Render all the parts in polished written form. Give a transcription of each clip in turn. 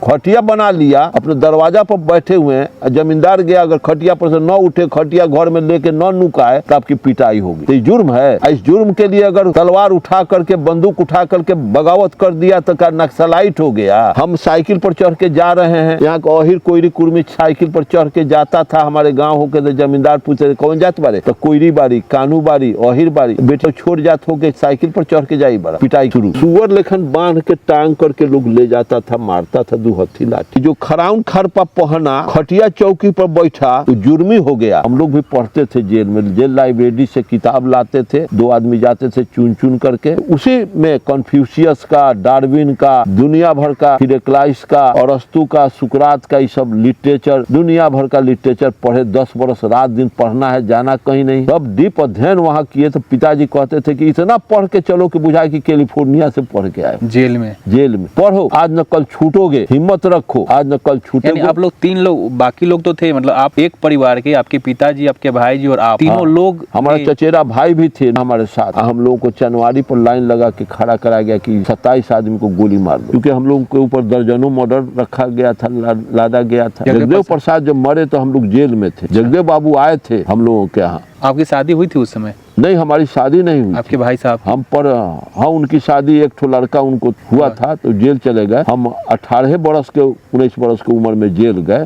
खटिया बना लिया, अपने दरवाजा पर बैठे हुए हैं, जमींदार गया, अगर खटिया पर से न उठे, खटिया घर में लेके न नुकाए तो आपकी पिटाई होगी। तो जुर्म है। इस जुर्म के लिए अगर तलवार उठा करके, बंदूक उठा करके बगावत कर दिया तो क्या नक्सलाइट हो गया। हम साइकिल पर चढ़ के जा रहे हैं, यहाँ का अहिर कोयरी कुर्मी साइकिल पर चढ़ के जाता था हमारे गाँव होके, तो जमींदार पूछे कौन जात बारे, तो कोयरी बारी, कानू बारी, अहिर बारी, बेटे छोड़ जात होके साइकिल पर चढ़ के जाई बड़ा, पिटाई शुरू। सुअर लेखन बांध के टांग करके लोग ले जाता था, मारता था हथी लाठी। जो खराउन खरपा पहना, खटिया चौकी पर बैठा, तो जुर्मी हो गया। हम लोग भी पढ़ते थे जेल में, जेल लाइब्रेरी से किताब लाते थे, 2 आदमी जाते थे चुन चुन करके, उसी में कन्फ्यूशियस का, डार्विन का, दुनिया भर का, हिरेक्लाइस का, अरस्तु का, सुकरात का, ये सब लिटरेचर, दुनिया भर का लिटरेचर पढ़े। 10 बरस रात दिन पढ़ना है, जाना कहीं नहीं। सब डीप अध्ययन वहाँ किए। तो पिताजी कहते थे कि इतना पढ़ के चलो कि बुझाए कि कैलिफोर्निया से पढ़ के आए। जेल में पढ़ो, आज न कल छूटोगे, हिम्मत रखो, आज न कल छूटोगे। आप लोग 3 लोग, बाकी लोग तो थे, मतलब आप एक परिवार के, आपके पिताजी, आपके भाई जी और आप, तीनों लोग। हमारा चचेरा भाई भी थे हमारे साथ। हम लोगों को चनवारी पर लाइन लगा के खड़ा करा गया कि 27 आदमी को गोली मार दो, क्योंकि हम लोगों के ऊपर दर्जनों मर्डर रखा गया था, लादा गया था। जगदेव प्रसाद जब मरे तो हम लोग जेल में थे। जगदेव बाबू आए थे हम लोगों के यहाँ। आपकी शादी हुई थी उस समय? नहीं, हमारी शादी नहीं हुई। आपके भाई साहब? हम पर हाँ, उनकी शादी, एक ठो लड़का उनको हुआ था तो जेल चले गए। हम 18 बरस के 19 बरस की उम्र में जेल गए।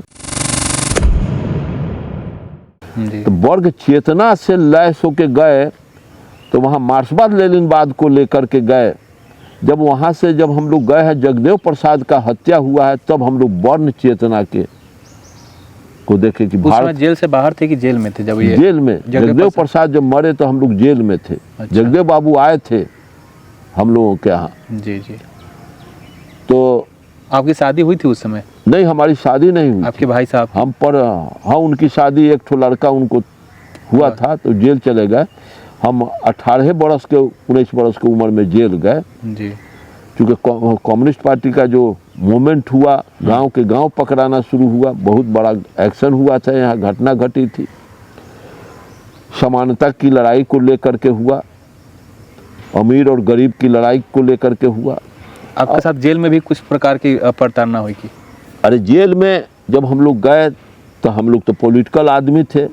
तो वर्ग चेतना से लैस होके गए, तो वहाँ मार्क्सवाद लेनिनवाद को लेकर के गए। जब वहाँ से जब हम लोग गए हैं, जगदेव प्रसाद का हत्या हुआ है, तब हम लोग वर्ण चेतना के को देखे कि भारत। जेल से बाहर थे कि जेल में थे? जब ये जेल में जगदेव प्रसाद जब मरे तो हम लोग जेल में थे। अच्छा। जगदेव बाबू आए थे हम लोगों के यहाँ। जी जी। तो आपकी शादी हुई थी उस समय? नहीं, हमारी शादी नहीं हुई। आपके भाई साहब? हम पर हाँ, उनकी शादी, एक ठो लड़का उनको हुआ था तो जेल चले गए। हम 18 बरस के 19 बरस की उम्र में जेल गए जी। क्योंकि कम्युनिस्ट पार्टी का जो मूवमेंट हुआ, गांव के गांव पकड़ाना शुरू हुआ, बहुत बड़ा एक्शन हुआ था, यहाँ घटना घटी थी। समानता की लड़ाई को लेकर के हुआ, अमीर और गरीब की लड़ाई को लेकर के हुआ। आपके साथ जेल में भी कुछ प्रकार की प्रताड़ना हुई की? अरे जेल में जब हम लोग गए तो हम लोग तो पॉलिटिकल आदमी थे,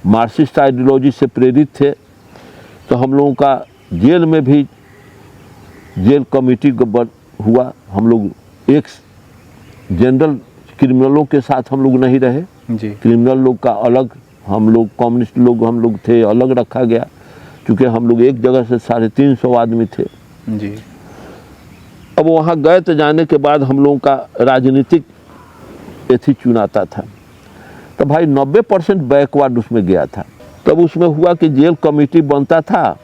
मार्क्सिस्ट आइडियोलॉजी से प्रेरित थे। तो हम लोगों का जेल में भी जेल कमेटी हुआ। हम लोग एक जनरल क्रिमिनलों के साथ हम लोग नहीं रहे जी। क्रिमिनल लोग का अलग, हम लोग कम्युनिस्ट लोग हम लोग थे, अलग रखा गया, क्योंकि हम लोग एक जगह से 350 आदमी थे जी। अब वहाँ गए तो जाने के बाद हम लोगों का राजनीतिक एथी चुनाता था। तो भाई 90% बैकवर्ड उसमें गया था। तब उसमें हुआ कि जेल कमेटी बनता था,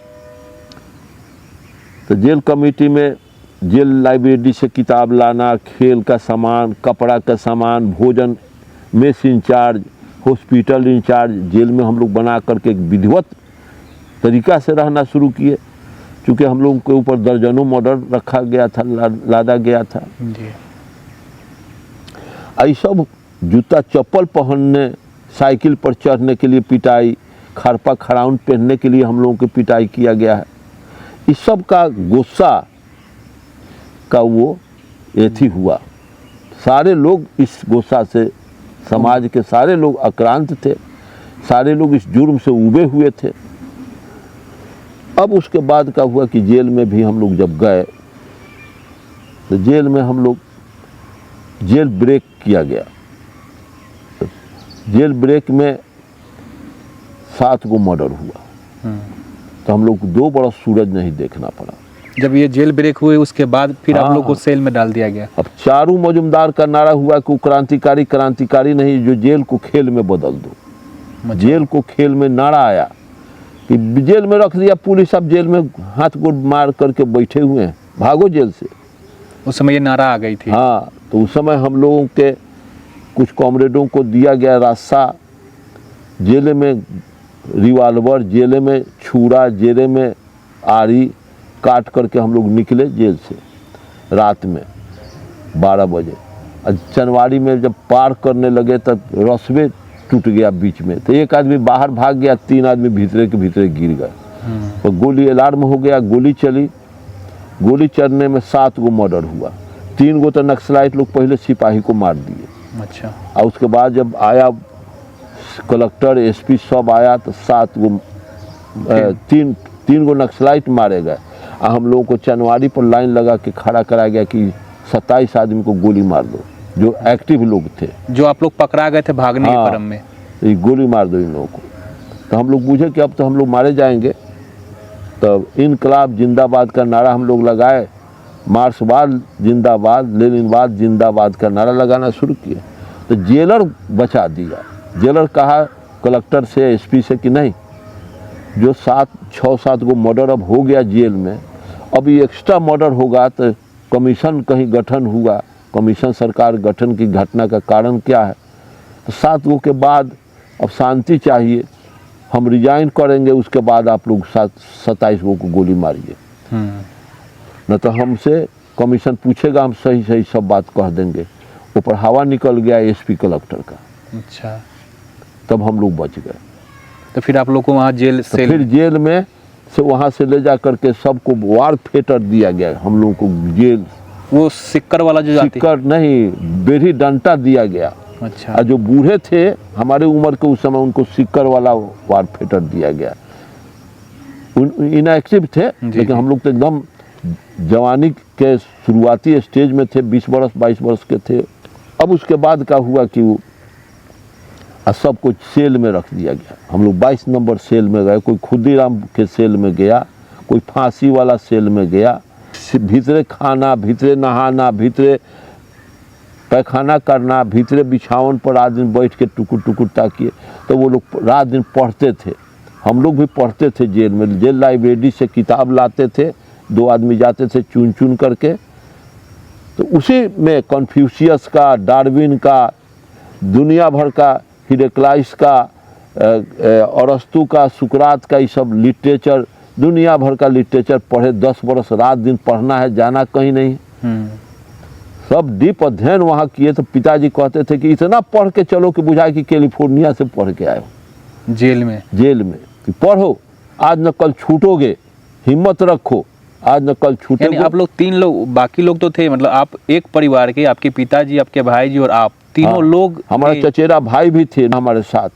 तो जेल कमेटी में जेल लाइब्रेरी से किताब लाना, खेल का सामान, कपड़ा का सामान, भोजन, mess incharge, hospital incharge, jail में हम लोग बना करके एक विधिवत तरीका से रहना शुरू किए, क्योंकि हम लोगों के ऊपर दर्जनों मर्डर रखा गया था, लादा गया था जी। आई सब जूता चप्पल पहनने, साइकिल पर चढ़ने के लिए पिटाई, खरपा खराउन पहनने के लिए हम लोगों की पिटाई किया गया है। इस सब का गुस्सा का वो एथी हुआ। सारे लोग इस गुस्सा से, समाज के सारे लोग आक्रांत थे, सारे लोग इस जुर्म से उबे हुए थे। अब उसके बाद का हुआ कि जेल में भी हम लोग जब गए तो जेल में हम लोग जेल ब्रेक किया गया। तो जेल ब्रेक में 7 गो मर्डर हुआ। तो हम लोग को 2 बरस सूरज नहीं देखना पड़ा। जब ये जेल ब्रेक हुए उसके बाद फिर आप लोग को सेल में डाल दिया गया। अब चारू मजुमदार का नारा हुआ कि क्रांतिकारी, क्रांतिकारी नहीं, जो जेल को खेल में बदल दो। जेल को खेल में नारा आया कि जेल में रख दिया पुलिस, अब जेल में हाथ गोड़ मार करके बैठे हुए हैं, भागो जेल से। उस समय ये नारा आ गई थी। हाँ, तो उस समय हम लोगों के कुछ कॉमरेडों को दिया गया रास्ता, जेल में रिवाल्वर, जेल में छुरा, जेल में आरी काट करके हम लोग निकले जेल से रात में 12 बजे। जनवरी में जब पार करने लगे तब रस्वे टूट गया बीच में, तो एक आदमी बाहर भाग गया, 3 आदमी भीतरे के भीतरे गिर गए। तो गोली अलार्म हो गया, गोली चली। गोली चलने में 7 गो मर्डर हुआ। 3 गो तो नक्सलाइट लोग पहले सिपाही को मार दिए, अच्छा, और उसके बाद जब आया कलेक्टर एसपी सब आया तो 7 गो तीन गो नक्सलाइट मारे गए। और हम लोगों को चनवारी पर लाइन लगा के खड़ा करा गया कि 27 आदमी को गोली मार दो, जो एक्टिव लोग थे, जो आप लोग पकड़ा गए थे भागने के क्रम में, तो ये गोली मार दो इन लोगों को। तो हम लोग बूझे कि अब तो हम लोग मारे जाएंगे, तब इनकलाब जिंदाबाद का नारा हम लोग लगाए, मार्क्सवाद जिंदाबाद, लेनिनवाद जिंदाबाद का नारा लगाना शुरू किया। तो जेलर बचा दिया। जेलर कहा कलेक्टर से एसपी से कि नहीं, जो 6-7 गो मर्डर अब हो गया जेल में, अभी एक्स्ट्रा मर्डर होगा तो कमीशन कहीं गठन हुआ, कमीशन सरकार गठन की घटना का कारण क्या है, तो 7 गो के बाद अब शांति चाहिए, हम रिजाइन करेंगे, उसके बाद आप लोग 27 गो को गोली मारिए, न तो हमसे कमीशन पूछेगा, हम सही सही सब बात कह देंगे। ऊपर हवा निकल गया एसपी कलेक्टर का। अच्छा, तब हम लोग बच गए। तो फिर आप लोग को वहाँ जेल तो से फिर जेल में से वहाँ से ले जा करके सबको वार फेटर दिया गया, हम लोग को जेल, वो सिक्कर वाला जो जाती सिक्कर नहीं, बेरी डंटा दिया गया। अच्छा, और जो बूढ़े थे हमारे उम्र के उस समय, उनको सिक्कर वाला वार फेटर दिया गया। इनएक्टिव थे, लेकिन हम लोग तो एकदम जवानी के शुरुआती स्टेज में थे, 20 वर्ष 22 वर्ष के थे। अब उसके बाद क्या हुआ कि वो सब कुछ सेल में रख दिया गया। हम लोग 22 नंबर सेल में गए, कोई खुदीराम के सेल में गया, कोई फांसी वाला सेल में गया। भीतरे खाना, भीतरे नहाना, भीतरे पैखाना करना, भीतरे बिछावन पर रात दिन बैठ के टुकुर टुकुर ताकिए। तो वो लोग रात दिन पढ़ते थे, हम लोग भी पढ़ते थे जेल में। जेल लाइब्रेरी से किताब लाते थे, 2 आदमी जाते थे चुन चुन करके, तो उसी में कन्फ्यूशियस का, डार्विन का, दुनिया भर का, हिरेक्लाइस का, अरस्तु का, सुकरात का, ये सब लिटरेचर, दुनिया भर का लिटरेचर पढ़े। 10 वर्ष रात दिन पढ़ना है, जाना कहीं नहीं, सब डीप अध्ययन वहाँ किए। तो पिताजी कहते थे कि इतना पढ़ के चलो कि बुझाए कि कैलिफोर्निया से पढ़ के आए हो जेल में कि पढ़ो, आज न कल छूटोगे, हिम्मत रखो, आज न कल छूटोगे। आप लोग 3 लोग, बाकी लोग तो थे, मतलब आप एक परिवार के, आपके पिताजी, आपके भाई जी और आप तीनों लोग, हमारे चचेरा भाई भी थे हमारे साथ,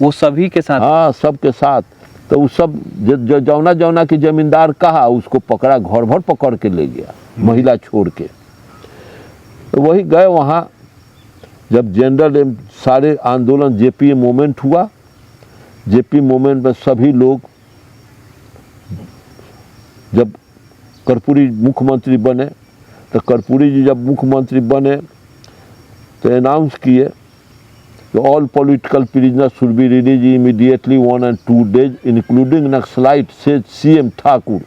वो सभी के साथ, हाँ सबके साथ। तो उस सब जो जौना की जमींदार कहा उसको पकड़ा, घर भर पकड़ के ले गया, महिला छोड़ के। तो वही गए वहाँ, जब जनरल सारे आंदोलन जेपी मूवमेंट हुआ, जेपी मूवमेंट में सभी लोग, जब कर्पूरी मुख्यमंत्री बने, तो कर्पूरी जी जब मुख्यमंत्री बने तो अनाउंस किए कि all political prisoner should be release immediately 1 and 2 days including naxalite, से सीएम ठाकुर।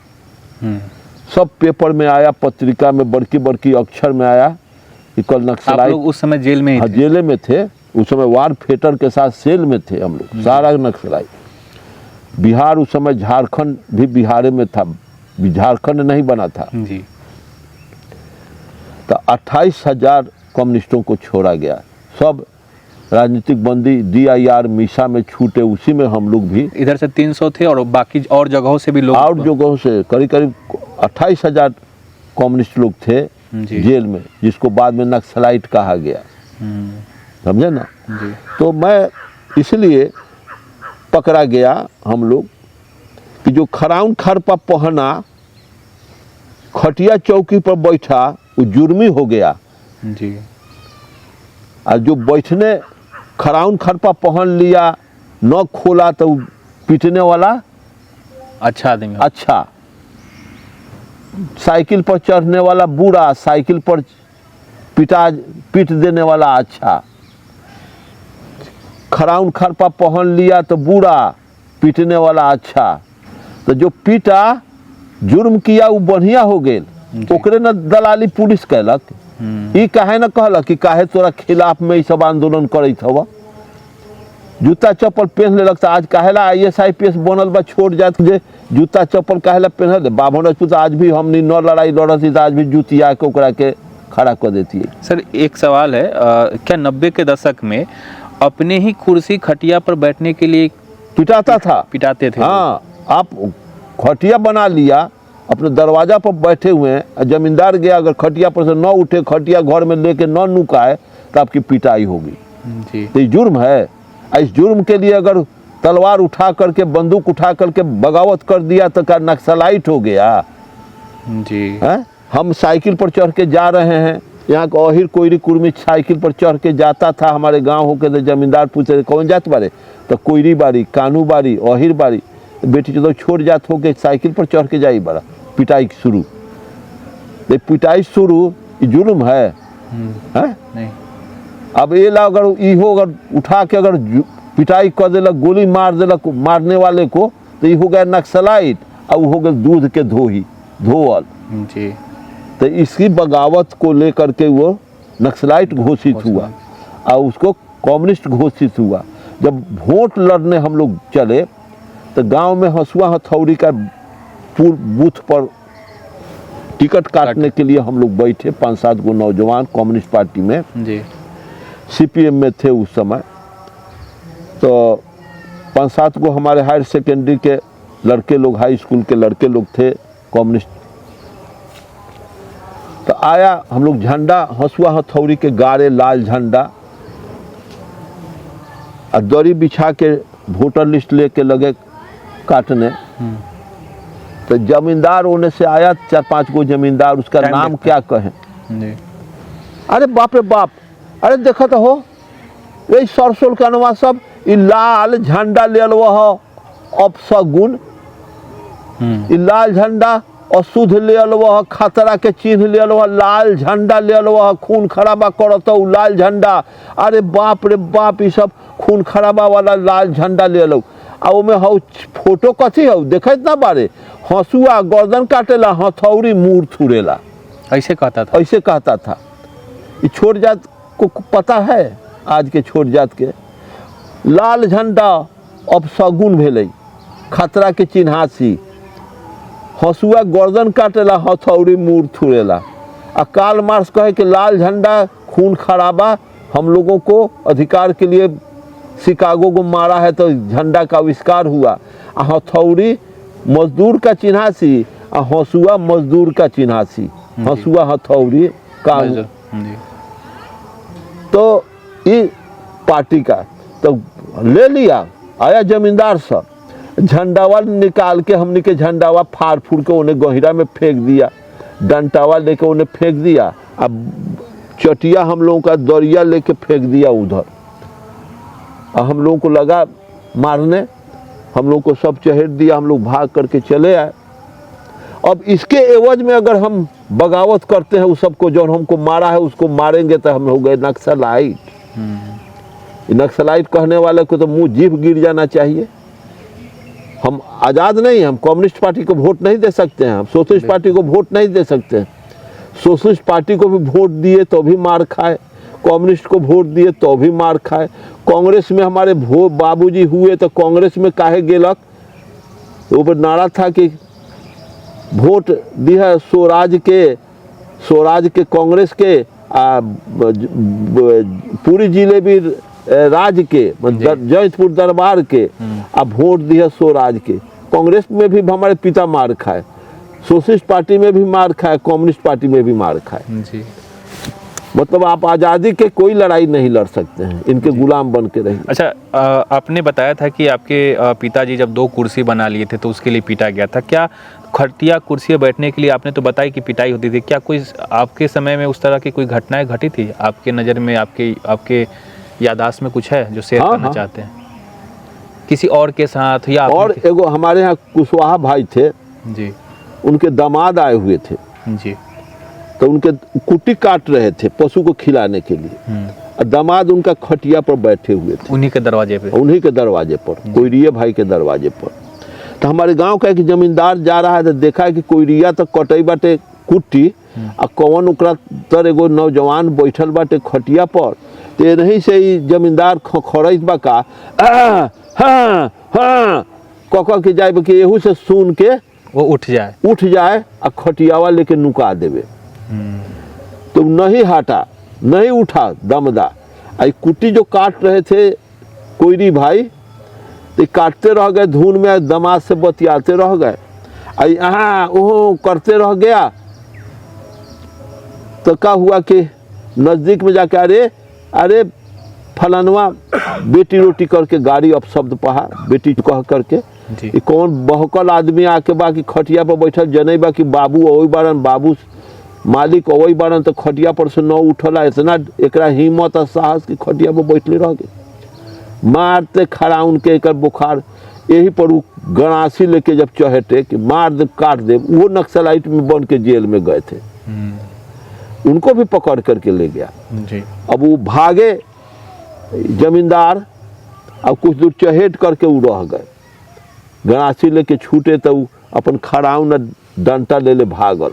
सब पेपर में आया, पत्रिका में बड़की बड़की अक्षर में आया कि कल नक्सलाइट। आप लोग उस समय जेल में ही थे? जेल में थे उस समय, वार फेटर के साथ सेल में थे हम लोग, सारा नक्सलाइट। बिहार उस समय, झारखंड भी बिहार में था, झारखंड नहीं बना था जी। तो 28,000 कम्युनिस्टों को छोड़ा गया, सब राजनीतिक बंदी DIR मीसा में छूटे, उसी में हम लोग भी। इधर से 300 थे और बाकी और जगहों से भी लोग, और जगहों से करीब 28,000 कम्युनिस्ट लोग थे जेल में, जिसको बाद में नक्सलाइट कहा गया, समझे ना जी। तो मैं इसलिए पकड़ा गया हम लोग कि जो खराउन खरपा पहना, खटिया चौकी पर बैठा, वो जुर्मी हो गया जी। और जो बैठने खराउन खरपा पहन लिया, न खोला, तो पीटने वाला अच्छा आदमी, अच्छा, साइकिल पर चढ़ने वाला बूढ़ा, साइकिल पर पीट देने वाला अच्छा, खराउन खरपा पहन लिया तो बूढ़ा, पीटने वाला अच्छा। तो जो पीटा, जुर्म किया, वो बढ़िया हो गए, ओकरे न दलाली पुलिस कहलक। ई काहे न कहलक कि काहे तोरा खिलाफ में सब आंदोलन करत हवा, जूता चप्पल पहन लेलक, तो आज काहेला IAS IPS बनल बा, छोड़ जात जे जूता चप्पल काहेला पहन ले। बाभन राजपूत आज भी हमनी न लड़ाई लड़ती, तो आज भी जुतिया के ओकरा के खड़ा कर देती है। सर एक सवाल है, क्या 90 के दशक में अपने ही कुर्सी खटिया पर बैठने के लिए पिटाता था, पिटाते थे? हाँ, आप खटिया बना लिया, अपने दरवाजा पर बैठे हुए हैं, जमींदार गया अगर खटिया पर से न उठे, खटिया घर में लेके न नुकाए तो आपकी पिटाई होगी। जी। तो ये जुर्म है। इस जुर्म के लिए अगर तलवार उठा करके, बंदूक उठा करके बगावत कर दिया तो क्या नक्सलाइट हो गया? जी। है? हम साइकिल पर चढ़ के जा रहे हैं, यहाँ का अहिर कोयरी कुर्मी साइकिल पर चढ़ के जाता था हमारे गांव होके, तो जमींदार पूछे कौन जात बारे, तो कोयरी बारी, कानू बारी, अहिर बारी, बेटी तो छोड़ जात हो के साइकिल पर चढ़ के जाई बड़ा, पिटाई शुरू। तो पिटाई शुरू जुर्म है? नहीं। अब ये ला अगर इहो अगर उठा के अगर पिटाई कर देलक, गोली मार देलक मारने वाले को, तो ये हो गया नक्सलाइट, और हो गया दूध के धोवल। जी। तो इसकी बगावत को लेकर के वो नक्सलाइट घोषित हुआ और उसको कम्युनिस्ट घोषित हुआ। जब वोट लड़ने हम लोग चले तो गांव में हंसुआ हथौड़ी का बूथ पर टिकट काटने के लिए हम लोग बैठे, 5-7 गो नौजवान कम्युनिस्ट पार्टी में, जी। सीपीएम में थे उस समय। तो 5-7 गो हमारे हायर सेकेंडरी के लड़के लोग, हाई स्कूल के लड़के लोग थे कम्युनिस्ट। तो आया हम लोग झंडा हंसुआ हथौड़ी के गाड़े, लाल झंडा, और दरी बिछा के वोटर लिस्ट लेके लगे काटने। तो जमींदार होने से आया 4-5 गो जमींदार, उसका नाम क्या कहें? जी। अरे बाप रे बाप, अरे देखा तो हो यही सरसों के अनवा सब ई लाल झंडा ले वह अपसगुन, ई लाल झंडा अशुद्ध ले वह, खतरा के चिन्ह ले वह, लाल झंडा ले वह, खून खराबा करत लाल झंडा। अरे बाप रे बाप, ये सब खून खराबा वाला लाल झंडा ले लो। आ ओमे हौ फोटो कथी हौ देखत ना बारे, हंसुआ गर्दन काटेला, हथौड़ी मुंह थुरेला, ऐसे कहता था। ऐसे कहता था। ये छोट जात को पता है, आज के छोट जात के लाल झंडा अपसगुन भेलै, खतरा के चिन्हासी, हंसुआ गर्दन काटेला, हथौड़ी मुंह थुरेला। आ कार्ल मार्क्स कहे कि लाल झंडा खून खराबा, हम लोगों को अधिकार के लिए शिकागो को मारा है तो झंडा का आविष्कार हुआ। हथौड़ी मजदूर का चिन्हासी, हंसुआ मजदूर का चिन्हासी, हंसुआ हथौड़ी का। तो ये पार्टी का तो ले लिया, आया जमींदार सब, झंडावा निकाल के हमने के झंडावा फाड़ फूड़ के उन्हें गहिरा में फेंक दिया, डंटावा लेके उन्हें फेंक दिया, अब चटिया हम लोगों का दरिया लेके फेंक दिया उधर। हम लोगों को लगा मारने, हम लोग को सब चहेट दिया, हम लोग भाग करके चले आए। अब इसके एवज में अगर हम बगावत करते हैं उस सबको, जो हमको मारा है उसको मारेंगे, तो हम हो गए नक्सलाइट। नक्सलाइट कहने वाले को तो मुंह जीभ गिर जाना चाहिए। हम आज़ाद नहीं, हम कम्युनिस्ट पार्टी को वोट नहीं दे सकते हैं, हम सोशलिस्ट पार्टी को वोट नहीं दे सकते हैं। सोशलिस्ट पार्टी को भी वोट दिए तो भी मार खाए, कम्युनिस्ट को वोट दिए तो भी मार खाए। कांग्रेस में हमारे बाबूजी हुए तो कांग्रेस में काहे गेलक, तो ऊपर नारा था कि वोट दिया स्वराज के कांग्रेस के, पूरी जिले भी राज के, जयपुर दरबार के, अब वोट दिया स्वराज के। कांग्रेस में भी हमारे पिता मार खाए, सोशलिस्ट पार्टी में भी मार खाए, कम्युनिस्ट पार्टी में भी मार खाए। जी। मतलब आप आज़ादी के कोई लड़ाई नहीं लड़ सकते हैं, इनके गुलाम बन के रहिए। अच्छा, आपने बताया था कि आपके पिताजी जब 2 कुर्सी बना लिए थे तो उसके लिए पीटा गया था। क्या खटिया कुर्सी बैठने के लिए, आपने तो बताई कि पिटाई होती थी, क्या कोई आपके समय में उस तरह की कोई घटनाएं घटी थी आपके नज़र में, आपके याददाश्त में कुछ है जो शेयर करना चाहते हैं किसी और के साथ? या और एगो हमारे यहाँ कुशवाहा भाई थे जी, उनके दामाद आए हुए थे जी, तो उनके कुट्टी काट रहे थे पशु को खिलाने के लिए, और दामाद उनका खटिया पर बैठे हुए थे, उन्हीं के दरवाजे पे, उन्हीं के दरवाजे पर, कोयरिया भाई के दरवाजे पर। तो हमारे गांव का एक जमींदार जा रहा है तो देखा है कि कोयरिया तो कटई बाटे कुट्टी, और कौन ओकरा तर एगो नौजवान बैठल बाटे खटिया पर। तो नहीं से ही जमींदार खड़त बा का हाँ हाँ कह के जाए कि एहू से सुन के वो उठ जाए और खटियावा लेके नुका देवे। तो नहीं हटा, नहीं उठा दमदा। आई कुट्टी जो काट रहे थे कोयरी भाई, तो काटते रह गए धुन में, दमाद से बतियाते रह गए। यहाँ वो करते रह गया तो क्या हुआ कि नजदीक में जाके अरे फलानवा बेटी रोटी करके गाड़ी अपशब्द पहा बेटी कह करके जी। ई कौन बहकल आदमी आके बाकी खटिया पर बैठल जने बा कि बाबू वही बारन बाबू मालिक वही बारन तो खटिया पर से न उठला इतना एकरा हिम्मत और साहस की खटिया पर बैठले रह गए मारते खड़ा उनके एक बुखार यही पर वो गणासी लेके जब चहेटे कि मार दे काट दे वो नक्सलाइट में बन के जेल में गए थे उनको भी पकड़ करके ले गया जी। अब वो भागे जमींदार अब कुछ दूर चहेट करके वो रह गए गणासी लेके छूटे तो अपन खड़ाऊ न डंटा ले भागल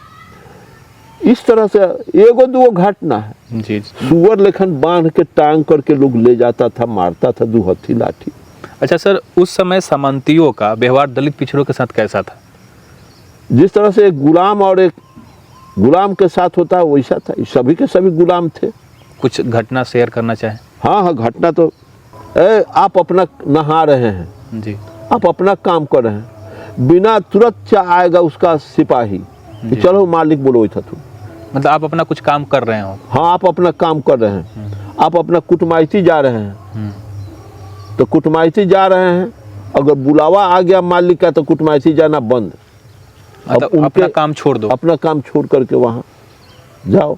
इस तरह से एगो दूगो घटना है जी। सुअर लेखन बांध के टांग करके लोग ले जाता था मारता था 2 हथी लाठी। अच्छा सर, उस समय सामंतियों का व्यवहार दलित पिछड़ों के साथ कैसा था? जिस तरह से एक गुलाम और एक गुलाम के साथ होता है वैसा था, सभी के सभी गुलाम थे। कुछ घटना शेयर करना चाहें? हाँ, घटना तो आप अपना नहा रहे हैं जी, आप अपना काम कर रहे हैं, बिना तुरंत आएगा उसका सिपाही कि चलो मालिक बोलो था तू, मतलब आप अपना कुछ काम कर रहे हो? हाँ, आप अपना काम कर रहे हैं, आप अपना कुटमाइती जा रहे हैं तो कुटमाइती जा रहे हैं, अगर बुलावा आ गया मालिक का तो कुटमाइती जाना बंद, मतलब अपना काम छोड़ दो, अपना काम छोड़ करके वहाँ जाओ।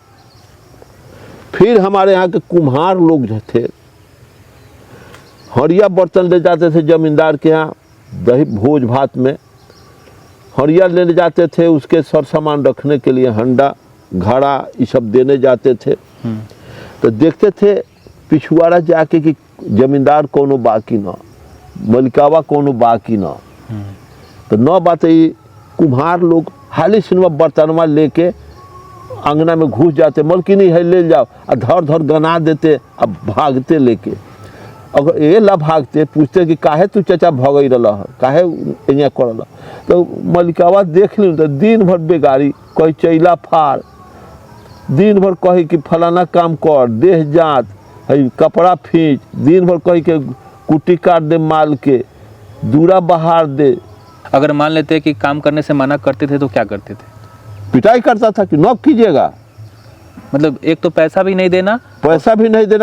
फिर हमारे यहाँ के कुम्हार लोग जो थे हरिया बर्तन ले जाते थे जमींदार के यहाँ, दही भोज भात में हरिया ले जाते थे, उसके सर सामान रखने के लिए हंडा घड़ा ये सब देने जाते थे। तो देखते थे पिछुआड़ा जाके कि जमींदार कोनो बाकी ना, मलिकावा कोनो बाकी ना, तो न बात ये कुम्हार लोग हाली सिनेमा बर्तनवा लेके अंगना में घुस जाते, मलकिनी है ले जाओ, और धर धर गना देते, अब भागते लेके। अगर ये ला भागते पूछते कि काहे तू चाचा भगई रहा है, काहे यहाँ कर रहा, तो मलिकावा देख ली तो दिन भर बेगारी कही चैला फाड़, दिन भर कही कि फलाना काम कर, देह जात है, कपड़ा खींच, दिन भर कही के कुट्टी काट दे, माल के दूरा बहार दे। अगर मान लेते कि काम करने से मना करते थे तो क्या करते थे? पिटाई करता था कि नौक कीजिएगा, मतलब एक तो पैसा भी नहीं देना,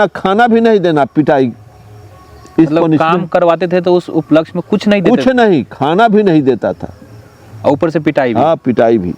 खाना भी नहीं देना, पिटाई। मतलब काम करवाते थे तो उस उपलक्ष्य में कुछ नहीं देते? कुछ नहीं, खाना भी नहीं देता था, ऊपर से पिटाई भी। हाँ, पिटाई भी।